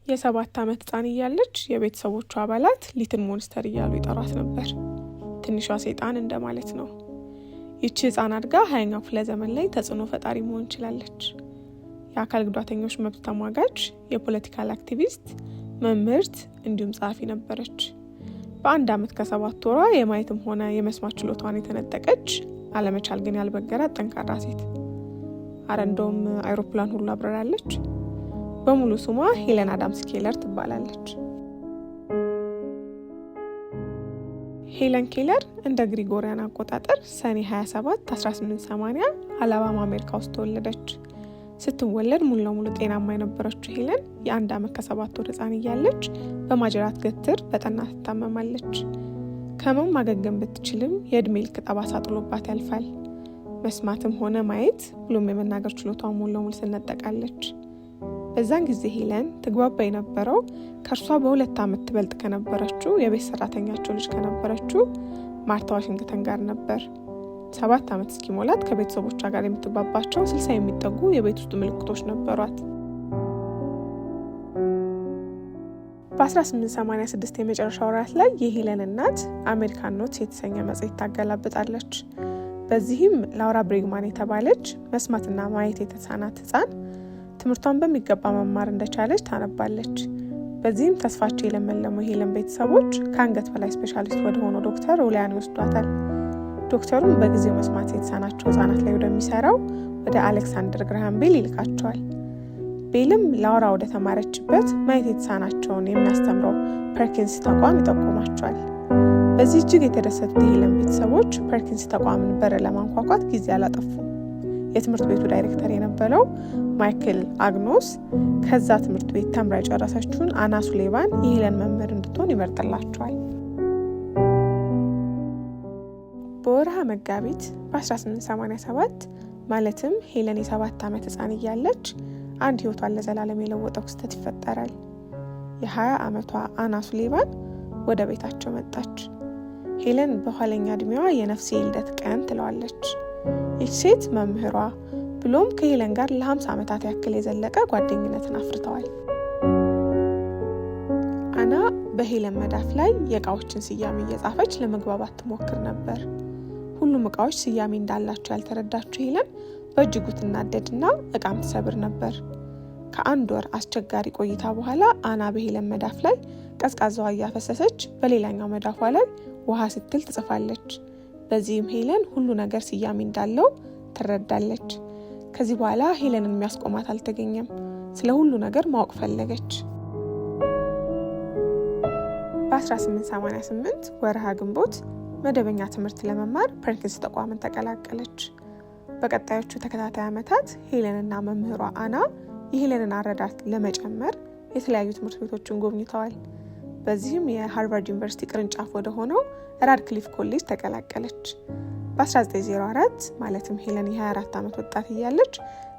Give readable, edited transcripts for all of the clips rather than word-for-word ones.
የ7 ዓመት ህፃን እያለች የቤተሰቦቿ አባላት ሊትል ሞንስተር እያሉ ይጠሯት ነበር። ትንሿ ሰይጣን እንደማለት ነው። ይቺ ህፃን አድጋ 20ኛው ክፍለ ዘመን ላይ ተጽዕኖ ፈጣሪ መሆን ችላለች። የአካል ጉዳተኞች መብት ተሟጋች፣ የፖለቲካል አክቲቪስት፣ መምህርት እንዲሁም ጸሐፊ ነበረች። በ1 ዓመት ከ7 ወሯ የማየትም ሆነ የመስማት ችሎታዋን የተነጠቀች አለመቻል ግን ያልበገራት ጠንካራ ሴት። አረ እንደውም አይሮፕላን ሁሉ አብረራለች። በሙሉ ስሟ ሄለን አዳምስ ኬለር ትባላለች። ሄለን ኬለር እንደ ግሪጎሪያን አቆጣጠር ሰኔ 27 1880 አላባማ አሜሪካ ውስጥ ተወለደች። ስትወለድ ሙሉ ለሙሉ ጤናማ የነበረችው ሄለን የ1 ዓመት ከ7 ወር ህፃን እያለች በማጅራት ገትር በጠና ትታመማለች። ከህመሙ ማገገም ብትችልም የእድሜ ልክ ጠባሳ ጥሎባት ያልፋል። መስማትም ሆነ ማየት ብሎም የመናገር ችሎታዋ ሙሉ ለሙሉ ትነጠቃለች። በዛን ጊዜ ሄለን ትግባባ የነበረው ከእርሷ በ2 ዓመት ትበልጥ ከነበረችው የቤት ሰራተኛቸው ልጅ ከነበረችው ማርታ ዋሽንግተን ጋር ነበር። 7 ዓመት እስኪሞላት ከቤተሰቦቿ ጋር የምትግባባቸው 60 የሚጠጉ የቤት ውስጥ ምልክቶች ነበሯት። በ1886 የመጨረሻ ወራት ላይ የሄለን እናት አሜሪካን ኖትስ የተሰኘ መጽሔት ታገላብጣለች። በዚህም ላውራ ብሪግማን የተባለች መስማትና ማየት የተሳናት ህፃን ትምህርቷን በሚገባ መማር እንደቻለች ታነባለች። በዚህም ተስፋቸው የለመለመው የሄለን ቤተሰቦች ከአንገት በላይ ስፔሻሊስት ወደ ሆነው ዶክተር ኦሊያን ይወስዷታል። ዶክተሩም በጊዜው መስማት የተሳናቸው ህጻናት ላይ ወደሚሰራው ወደ አሌክሳንደር ግራሃም ቤል ይልካቸዋል። ቤልም ላውራ ወደ ተማረችበት ማየት የተሳናቸውን የሚያስተምረው ፐርኪንስ ተቋም ይጠቁማቸዋል። በዚህ እጅግ የተደሰቱት የሄለን ቤተሰቦች ፐርኪንስ ተቋምን በር ለማንኳኳት ጊዜ አላጠፉም። የትምህርት ቤቱ ዳይሬክተር የነበረው ማይክል አግኖስ ከዛ ትምህርት ቤት ተምራ የጨረሰችውን አና ሱሌቫን የሄለን መምህር እንድትሆን ይመርጥላቸዋል። በወርሃ መጋቢት በ1887 ማለትም ሄለን የ7 ዓመት ህፃን እያለች አንድ ህይወቷን ለዘላለም የለወጠው ክስተት ይፈጠራል። የ20 ዓመቷ አና ሱሌቫን ወደ ቤታቸው መጣች። ሄለን በኋለኛ እድሜዋ የነፍሴ የልደት ቀን ትለዋለች። ይህ ሴት መምህሯ ብሎም ከሄለን ጋር ለ50 ዓመታት ያክል የዘለቀ ጓደኝነትን አፍርተዋል። አና በሄለን መዳፍ ላይ የእቃዎችን ስያሜ እየጻፈች ለመግባባት ትሞክር ነበር። ሁሉም እቃዎች ስያሜ እንዳላቸው ያልተረዳችው ሄለን በእጅጉ ትናደድና እቃም ትሰብር ነበር። ከ1 ወር አስቸጋሪ ቆይታ በኋላ አና በሄለን መዳፍ ላይ ቀዝቃዛ ውሃ እያፈሰሰች በሌላኛው መዳፏ ላይ ውሃ ስትል ትጽፋለች። በዚህም ሄለን ሁሉ ነገር ስያሜ እንዳለው ትረዳለች። ከዚህ በኋላ ሄለንን የሚያስቆማት አልተገኘም። ስለ ሁሉ ነገር ማወቅ ፈለገች። በ1888 ወርሃ ግንቦት መደበኛ ትምህርት ለመማር ፐርኪንስ ተቋምን ተቀላቀለች። በቀጣዮቹ ተከታታይ ዓመታት ሄለንና መምህሯ አና የሄለንን አረዳድ ለመጨመር የተለያዩ ትምህርት ቤቶችን ጎብኝተዋል። በዚህም የሃርቫርድ ዩኒቨርሲቲ ቅርንጫፍ ወደ ሆነው ራድክሊፍ ኮሌጅ ተቀላቀለች። በ1904 ማለትም ሄለን የ24 ዓመት ወጣት እያለች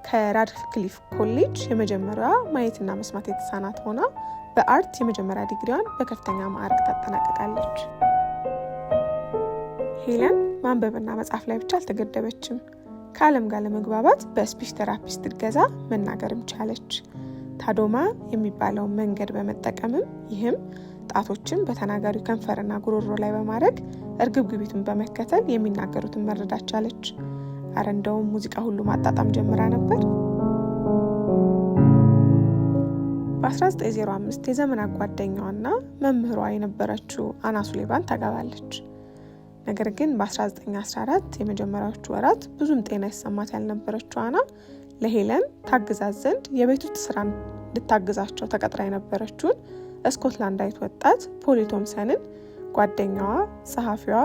ከራድክሊፍ ኮሌጅ የመጀመሪያዋ ማየትና መስማት የተሳናት ሆና በአርት የመጀመሪያ ዲግሪዋን በከፍተኛ ማዕረግ ታጠናቀቃለች። ሄለን ማንበብና መጻፍ ላይ ብቻ አልተገደበችም። ከዓለም ጋር ለመግባባት በስፒች ቴራፒስት እገዛ መናገርም ቻለች። ታዶማ የሚባለውን መንገድ በመጠቀምም ይህም ጣቶችን በተናጋሪው ከንፈርና ጉሮሮ ላይ በማድረግ እርግብግቢቱን በመከተል የሚናገሩትን መረዳት ቻለች። አረ እንደውም ሙዚቃ ሁሉ ማጣጣም ጀምራ ነበር። በ1905 የዘመናት ጓደኛዋና መምህሯ የነበረችው አና ሱሌቫን ታገባለች። ነገር ግን በ1914 የመጀመሪያዎቹ ወራት ብዙም ጤና ይሰማት ያልነበረችው አና ለሄለን ታግዛት ዘንድ የቤት ውስጥ ስራ እንድታግዛቸው ተቀጥራ የነበረችውን ስኮትላንዳዊት ወጣት ፖሊ ቶምሰንን ጓደኛዋ፣ ጸሐፊዋ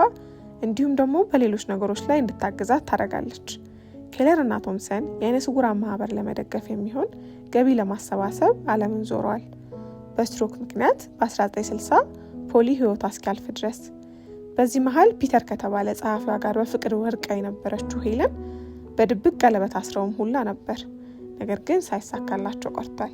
እንዲሁም ደግሞ በሌሎች ነገሮች ላይ እንድታግዛት ታደርጋለች። ኬለር እና ቶምሰን የዓይነ ስውራን ማህበር ለመደገፍ የሚሆን ገቢ ለማሰባሰብ ዓለምን ዞረዋል። በስትሮክ ምክንያት በ1960 ፖሊ ህይወቷ እስኪያልፍ ድረስ። በዚህ መሃል ፒተር ከተባለ ጸሐፊዋ ጋር በፍቅር ወርቃ የነበረችው ሄለን በድብቅ ቀለበት አስረውም ሁላ ነበር። ነገር ግን ሳይሳካላቸው ቀርቷል።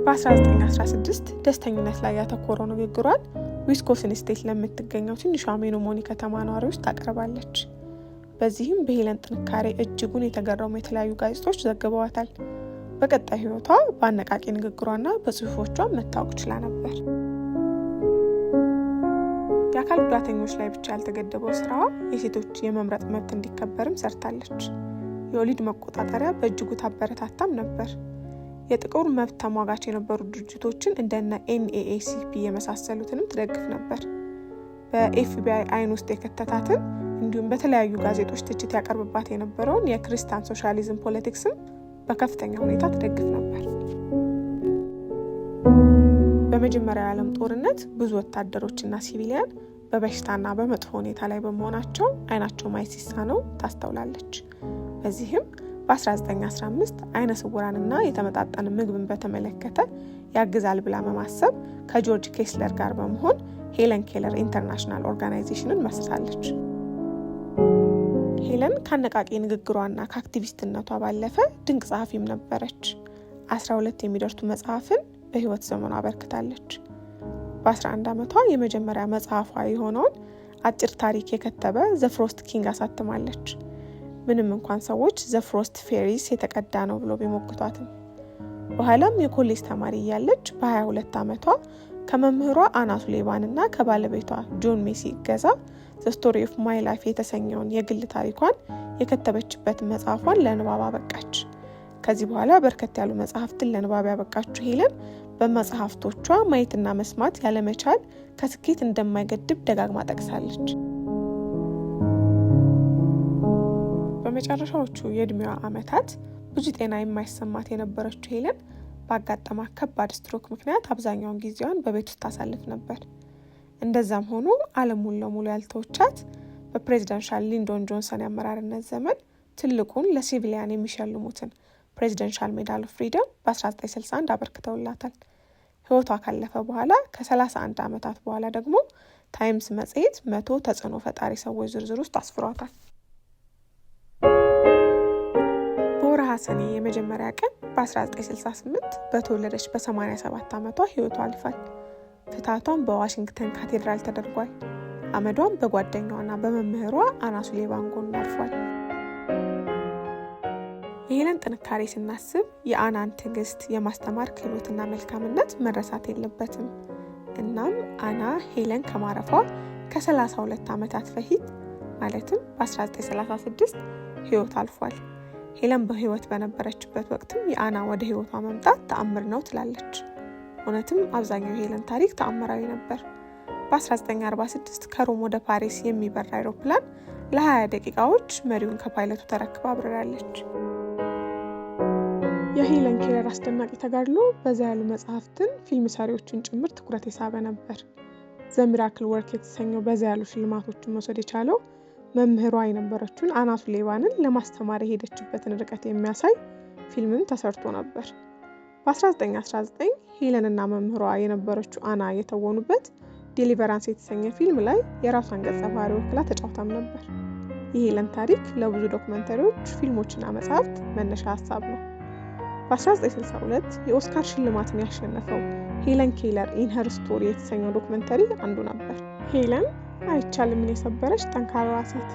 በ1916 ደስተኝነት ላይ ያተኮረው ንግግሯን ዊስኮንሲን ስቴት ለምትገኘው ትንሿ ሜኖሞኒ ከተማ ነዋሪዎች ታቀርባለች። በዚህም በሄለን ጥንካሬ እጅጉን የተገረሙ የተለያዩ ጋዜጦች ዘግበዋታል። በቀጣይ ህይወቷ በአነቃቂ ንግግሯና በጽሁፎቿ መታወቅ ችላ ነበር። የአካል ጉዳተኞች ላይ ብቻ ያልተገደበው ስራዋ የሴቶች የመምረጥ መብት እንዲከበርም ሰርታለች። የወሊድ መቆጣጠሪያ በእጅጉ ታበረታታም ነበር። የጥቁር መብት ተሟጋች የነበሩ ድርጅቶችን እንደነ NAACP የመሳሰሉትንም ትደግፍ ነበር። በኤፍቢአይ አይን ውስጥ የከተታትን እንዲሁም በተለያዩ ጋዜጦች ትችት ያቀርብባት የነበረውን የክርስቲያን ሶሻሊዝም ፖለቲክስም በከፍተኛ ሁኔታ ትደግፍ ነበር። በመጀመሪያው የዓለም ጦርነት ብዙ ወታደሮችና ሲቪሊያን በበሽታና በመጥፎ ሁኔታ ላይ በመሆናቸው አይናቸው ማየት ሲሳነው ታስተውላለች። በዚህም በ1915 አይነ ስውራንና የተመጣጠነ ምግብን በተመለከተ ያግዛል ብላ በማሰብ ከጆርጅ ኬስለር ጋር በመሆን ሄለን ኬለር ኢንተርናሽናል ኦርጋናይዜሽንን መስርታለች። ሄለን ከአነቃቂ ንግግሯና ከአክቲቪስትነቷ ባለፈ ድንቅ ጸሐፊም ነበረች። 12 የሚደርሱ መጽሐፍን በህይወት ዘመኗ አበርክታለች። በ11 ዓመቷ የመጀመሪያ መጽሐፏ የሆነውን አጭር ታሪክ የከተበ ዘ ፍሮስት ኪንግ አሳትማለች። ምንም እንኳን ሰዎች ዘ ፍሮስት ፌሪስ የተቀዳ ነው ብሎ ቢሞግቷትም። በኋላም የኮሌጅ ተማሪ እያለች በ22 ዓመቷ ከመምህሯ አና ሱሌቫንና ከባለቤቷ ጆን ሜሲ እገዛ ዘ ስቶሪ ኦፍ ማይ ላይፍ የተሰኘውን የግል ታሪኳን የከተበችበት መጽሐፏን ለንባብ አበቃች። ከዚህ በኋላ በርከት ያሉ መጽሐፍትን ለንባብ ያበቃችው ሄለን በመጽሐፍቶቿ ማየትና መስማት ያለመቻል ከስኬት እንደማይገድብ ደጋግማ ጠቅሳለች። በመጨረሻዎቹ የእድሜዋ ዓመታት ብዙ ጤና የማይሰማት የነበረችው ሄለን ባጋጠማት ከባድ ስትሮክ ምክንያት አብዛኛውን ጊዜዋን በቤት ውስጥ ታሳልፍ ነበር። እንደዛም ሆኖ ዓለም ሙሉ ለሙሉ ያልተወቻት በፕሬዚዳንሻል ሊንዶን ጆንሰን የአመራርነት ዘመን ትልቁን ለሲቪሊያን የሚሸልሙትን ፕሬዚደንሻል ሜዳል ኦፍ ፍሪደም በ1961 አበርክተውላታል። ህይወቷ ካለፈ በኋላ ከ31 ዓመታት በኋላ ደግሞ ታይምስ መጽሔት 100 ተጽዕኖ ፈጣሪ ሰዎች ዝርዝር ውስጥ አስፍሯታል። በወርሃ ሰኔ የመጀመሪያ ቀን በ1968 በተወለደች በ87 ዓመቷ ህይወቷ አልፏል። ፍታቷን በዋሽንግተን ካቴድራል ተደርጓል። አመዷን በጓደኛዋና በመምህሯ አና ሱሌቫን ጎን አርፏል። የሄለን ጥንካሬ ስናስብ የአናን ትዕግስት፣ የማስተማር ክህሎትና መልካምነት መረሳት የለበትም። እናም አና ሄለን ከማረፏ ከ32 ዓመታት በፊት ማለትም በ1936 ህይወት አልፏል። ሄለን በህይወት በነበረችበት ወቅትም የአና ወደ ህይወቷ መምጣት ተአምር ነው ትላለች። እውነትም አብዛኛው የሄለን ታሪክ ተአምራዊ ነበር። በ1946 ከሮም ወደ ፓሪስ የሚበር አይሮፕላን ለ20 ደቂቃዎች መሪውን ከፓይለቱ ተረክባ አብራለች። የሄለን ኬለር አስደናቂ ተጋድሎ በዛ ያሉ መጽሐፍትን፣ ፊልም ሰሪዎችን ጭምር ትኩረት የሳበ ነበር። ዘ ሚራክል ወርክ የተሰኘው በዛ ያሉ ሽልማቶችን መውሰድ የቻለው መምህሯ የነበረችውን አና ሱሌቫንን ለማስተማር የሄደችበትን ርቀት የሚያሳይ ፊልምም ተሰርቶ ነበር። በ1919 ሄለንና መምህሯ የነበረችው አና የተወኑበት ዴሊቨራንስ የተሰኘ ፊልም ላይ የራሷን ገጸ ባህሪ ወክላ ተጫውታም ነበር። የሄለን ታሪክ ለብዙ ዶክመንተሪዎች፣ ፊልሞችና መጽሐፍት መነሻ ሀሳብ ነው። በ1962 የኦስካር ሽልማትን ያሸነፈው ሄለን ኬለር ኢን ሄር ስቶሪ የተሰኘው ዶክመንተሪ አንዱ ነበር። ሄለን አይቻልምን የሰበረች ጠንካራ ሴት